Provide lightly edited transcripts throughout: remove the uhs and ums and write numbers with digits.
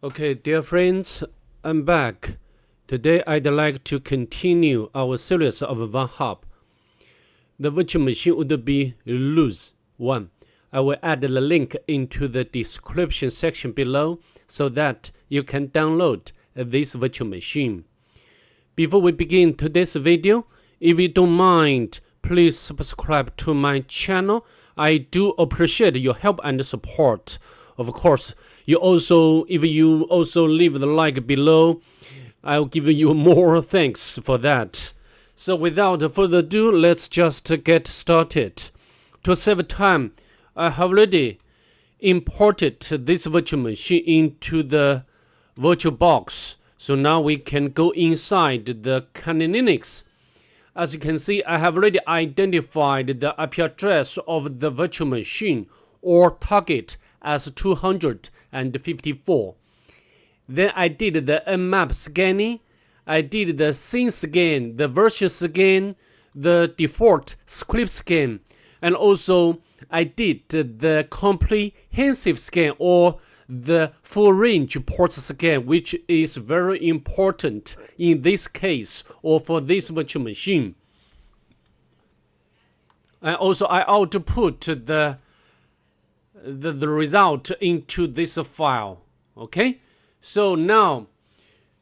Okay, dear friends, I'm back. Today I'd like to continue our series of Vulnhub. The virtual machine would be Looz 1. I will add the link into the description section below so that you can download this virtual machine. Before we begin today's video, if you don't mind, please subscribe to my channel. I do appreciate your help and support. Of course, if you also leave the like below, I'll give you more thanks for that. So without further ado, let's just get started. To save time, I have already imported this virtual machine into the VirtualBox. So now we can go inside the Kali Linux. As you can see, I have already identified the IP address of the virtual machine or target as 254. Then I did the nmap scanning, I did the scene scan, the version scan, the default script scan, and also I did the comprehensive scan or the full range port scan, which is very important in this case or for this virtual machine. And also I output the result into this file. Okay, so now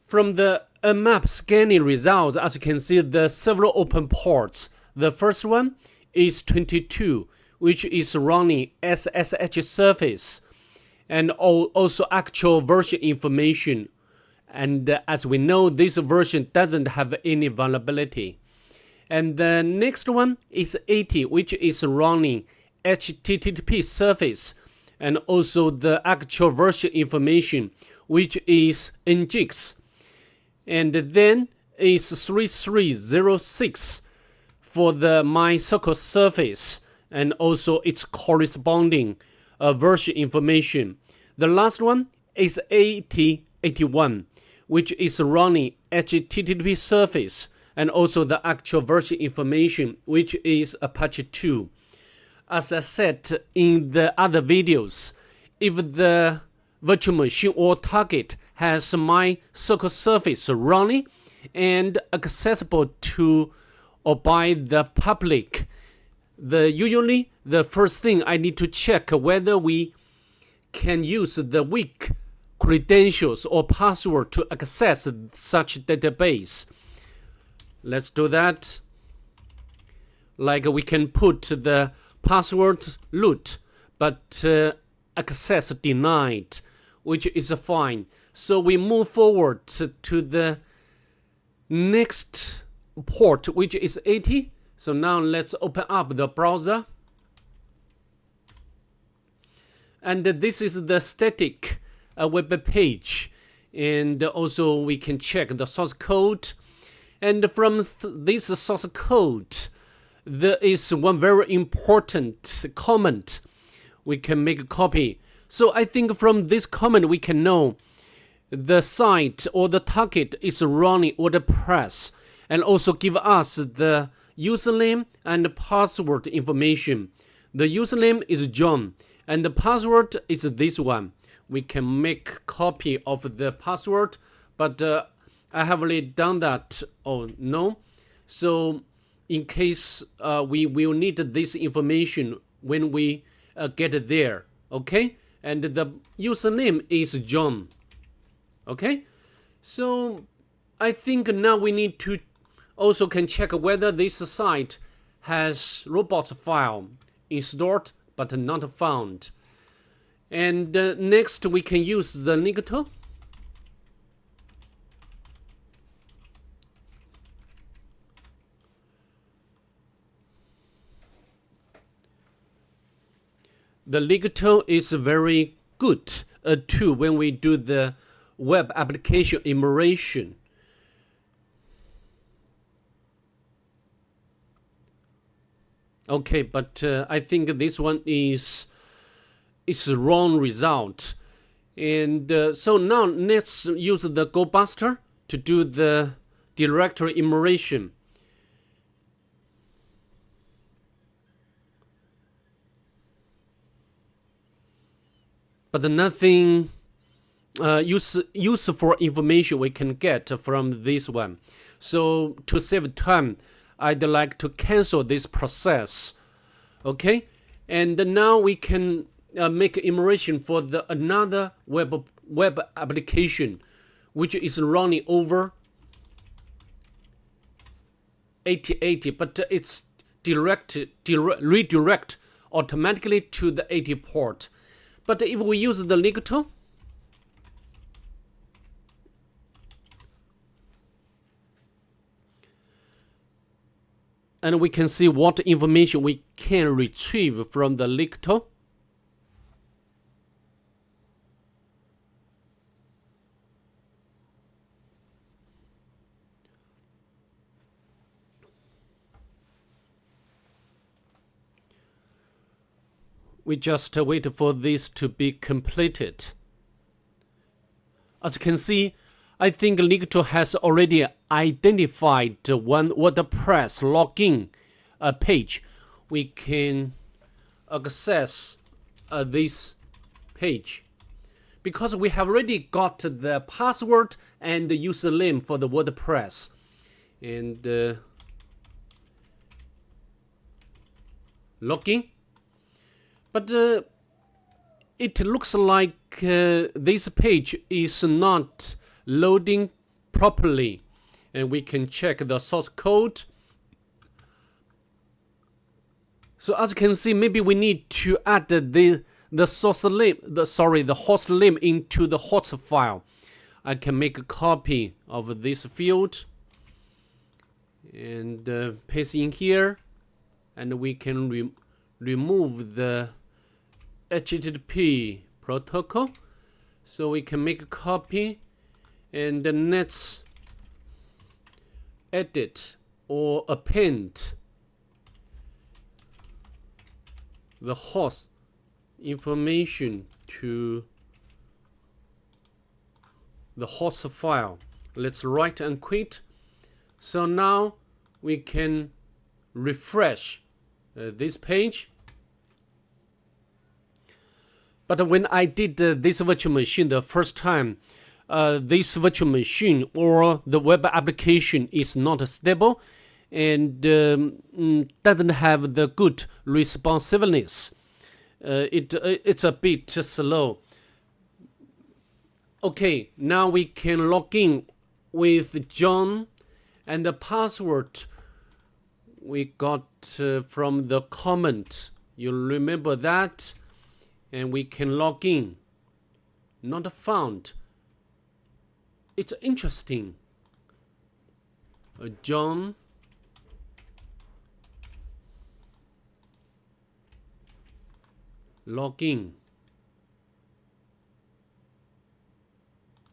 from the nmap scanning results, as you can see, the several open ports. The first one is 22, which is running SSH service, and also actual version information. And as we know, this version doesn't have any vulnerability. And the next one is 80, which is running HTTP service, and also the actual version information, which is nginx. And then is 3306 for the MySQL service, and also its corresponding version information. The last one is 8081, which is running HTTP service, and also the actual version information, which is Apache 2. As I said in the other videos, if the virtual machine or target has MySQL service running and accessible to or by the public, usually the first thing I need to check whether we can use the weak credentials or password to access such database. Let's do that. Like we can put the password root, but access denied, which is fine. So we move forward to the next port, which is 80. So now let's open up the browser. And this is the static web page. And also we can check the source code. And from this source code, there is one very important comment. We can make a copy. So I think from this comment we can know the site or the target is running WordPress, and also give us the username and password information. The username is John and the password is this one. We can make copy of the password, but I have already done that. Oh no. So in case we will need this information when we get there. Okay, and the username is John. Okay, so I think now we need to also can check whether this site has robots file installed but not found. And next we can use the Nicto. The Nicto is very good tool when we do the web application enumeration. Okay, but I think this one is wrong result. And so now let's use the GoBuster to do the directory enumeration. But nothing useful information we can get from this one. So to save time, I'd like to cancel this process. Okay, and now we can make enumeration for another web application which is running over 8080, but it's redirect automatically to the 80 port. But if we use the lector, and we can see what information we can retrieve from the lector. We just wait for this to be completed. As you can see, I think lector has already identified one WordPress login page. We can access this page because we have already got the password and the username for the WordPress. And login. But it looks like this page is not loading properly, and we can check the source code. So as you can see, maybe we need to add the source name, the host name into the host file. I can make a copy of this field and paste in here, and we can remove the HTTP protocol. So we can make a copy, and then let's edit or append the host information to the host file. Let's write and quit. So now we can refresh this page. But when I did this virtual machine the first time, this virtual machine or the web application is not stable and doesn't have the good responsiveness. It's a bit slow. Okay, now we can log in with John, and the password we got from the comment. You remember that? And we can log in. Not found. It's interesting. John. Log in.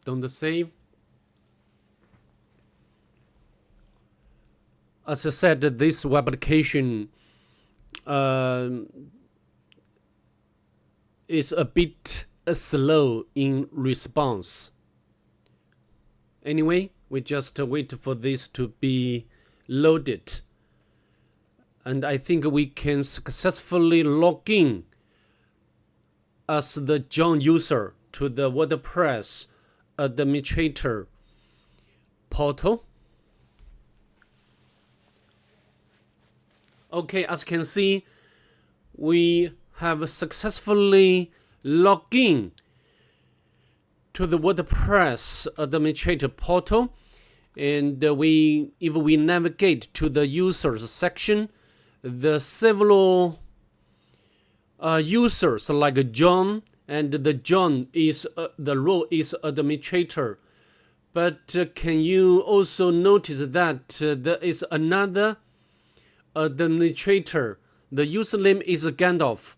Don't save. As I said, this web application is a bit slow in response. Anyway, we just wait for this to be loaded. And I think we can successfully log in as the John user to the WordPress administrator portal. Okay, as you can see, we have successfully logged in to the WordPress administrator portal, and if we navigate to the users section, the several users like John, and the John is the role is administrator. But can you also notice that there is another administrator? The username is Gandalf.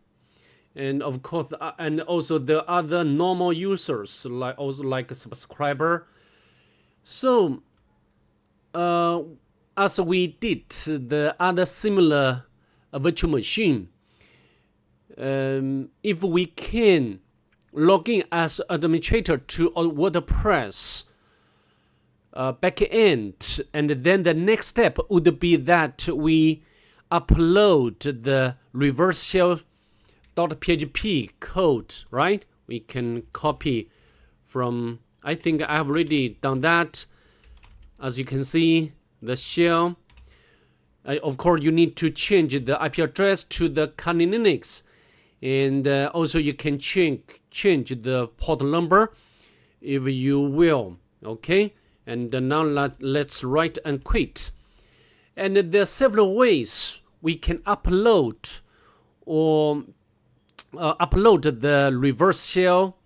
And of course, and also the other normal users, like a subscriber. So, as we did the other similar virtual machine, if we can log in as administrator to a WordPress backend, and then the next step would be that we upload the reverse shell .php code, right? We can copy from, I think I have already done that. As you can see, the shell. Of course, you need to change the IP address to the Kali Linux, and also you can change the port number if you will. Okay, and now let's write and quit. And there are several ways we can upload or upload the reverse shell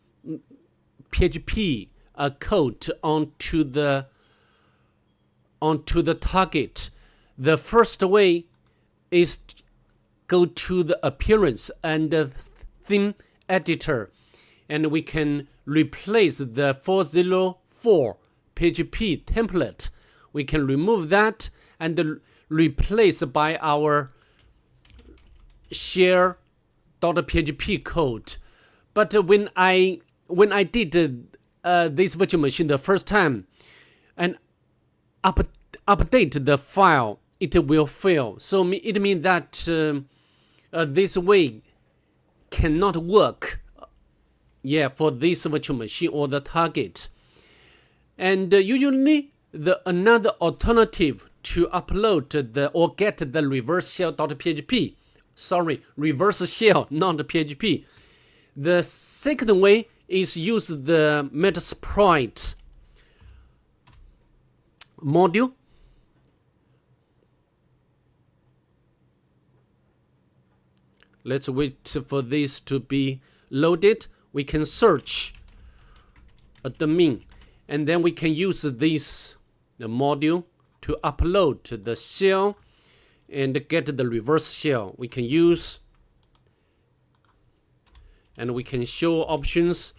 PHP code onto the target. The first way is go to the appearance and the theme editor, and we can replace the 404 PHP template. We can remove that and replace by our share.php code. But when I did this virtual machine the first time and update the file, it will fail. So it means that this way cannot work. For this virtual machine or the target. And usually another alternative to upload or get the reverse shell.php. Sorry, reverse shell, not PHP. The second way is use the Metasploit module. Let's wait for this to be loaded. We can search admin, and then we can use the module to upload the shell and get the reverse shell. We can use, and we can show options.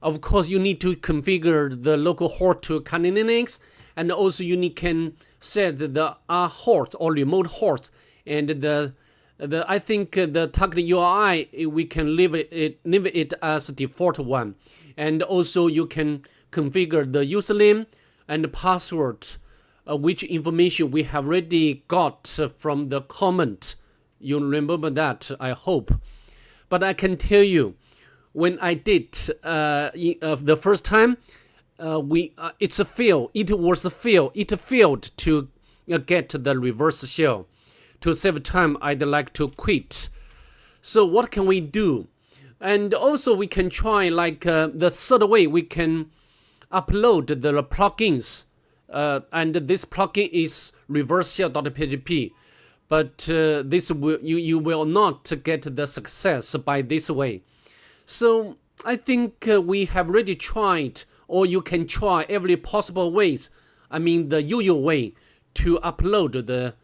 Of course, you need to configure the local host to Kali Linux, and also you can set the host or remote host, and I think the target URI we can leave it as default one, and also you can configure the username and password, which information we have already got from the comment. You remember that, I hope. But I can tell you, when I did the first time, it's a fail. It was a fail. It failed to get the reverse shell. To save time, I'd like to quit. So what can we do? And also we can try the third way. We can upload the plugins, and this plugin is reverse shell.php. But this you will not get the success by this way. So I think we have already tried, or you can try every possible ways. I mean the usual way to upload the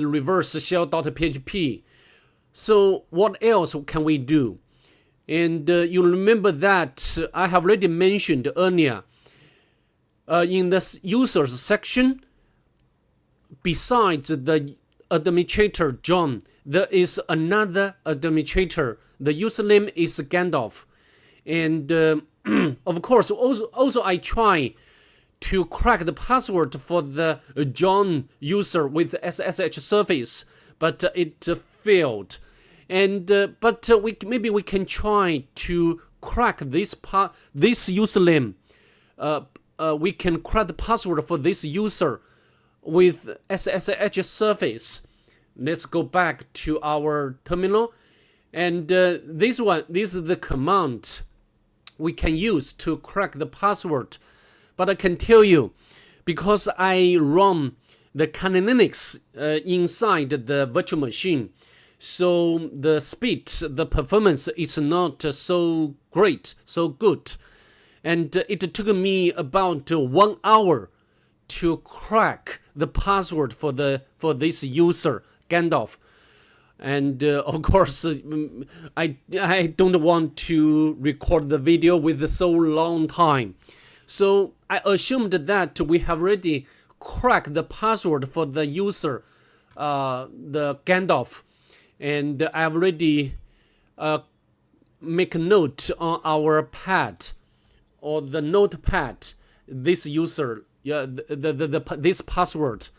reverse shell.php. So what else can we do? And you remember that I have already mentioned earlier in the users section, besides the administrator John, there is another administrator. The username is Gandalf. And of course, also I try to crack the password for the John user with SSH service, but it failed. And but maybe we can try to crack this username. We can crack the password for this user with SSH service. Let's go back to our terminal, and this is the command we can use to crack the password. But I can tell you, because I run the Kali Linux inside the virtual machine, so the speed, the performance is not so great, so good. And it took me about 1 hour to crack the password for this user, Gandalf. And of course, I don't want to record the video with so long time. So I assumed that we have already cracked the password for the user, the Gandalf. And I've already make a note on our pad or the notepad, this user, this password.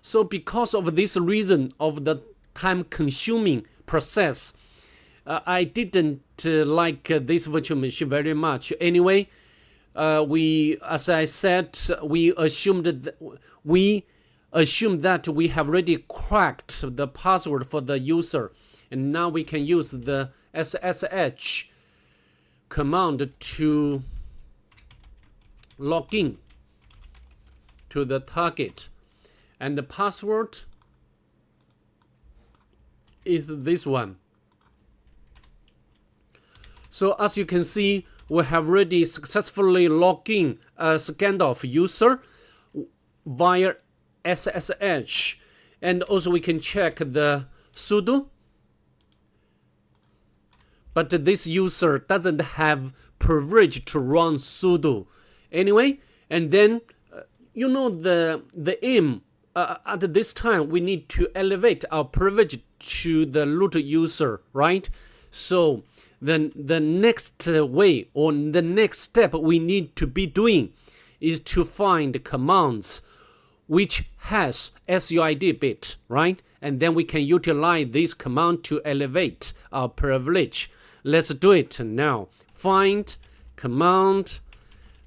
So because of this reason of the time-consuming process, I didn't like this virtual machine very much. Anyway, as I said, we assumed that we have already cracked the password for the user, and now we can use the SSH command to log in to the target, and the password is this one. So as you can see, we have already successfully logged in a Scandalf user via SSH, and also we can check the sudo, but this user doesn't have privilege to run sudo anyway. And then you know the aim at this time, we need to elevate our privilege to the root user, right? So then the next way, or the next step we need to be doing is to find commands which has SUID bit, right? And then we can utilize this command to elevate our privilege. Let's do it now. Find command.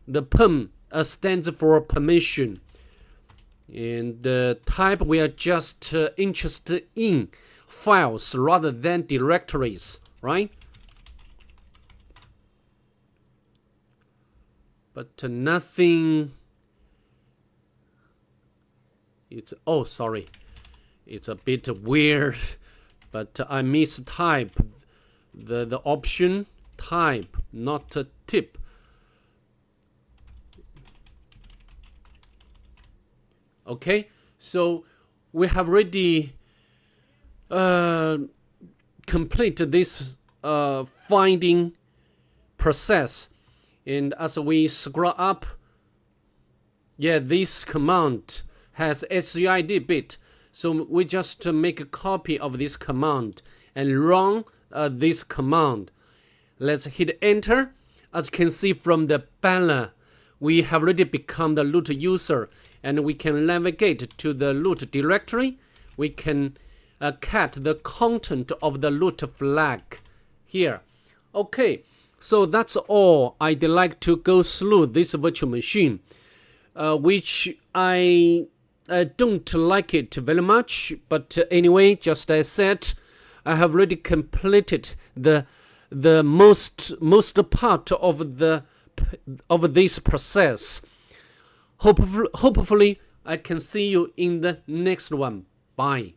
The perm stands for permission, and the type we are just interested in files rather than directories, right? But nothing. It's sorry, it's a bit weird, but I mistype the option type, not a tip. Okay, so we have already completed this finding process, and as we scroll up, this command has SUID bit, so we just make a copy of this command and run this command. Let's hit enter. As you can see from the banner, we have already become the root user, and we can navigate to the root directory. We can cat the content of the root flag here. Okay, so that's all I'd like to go through this virtual machine, which I don't like it very much, but anyway, just as I said, I have already completed the most part of this process. Hopefully I can see you in the next one. Bye.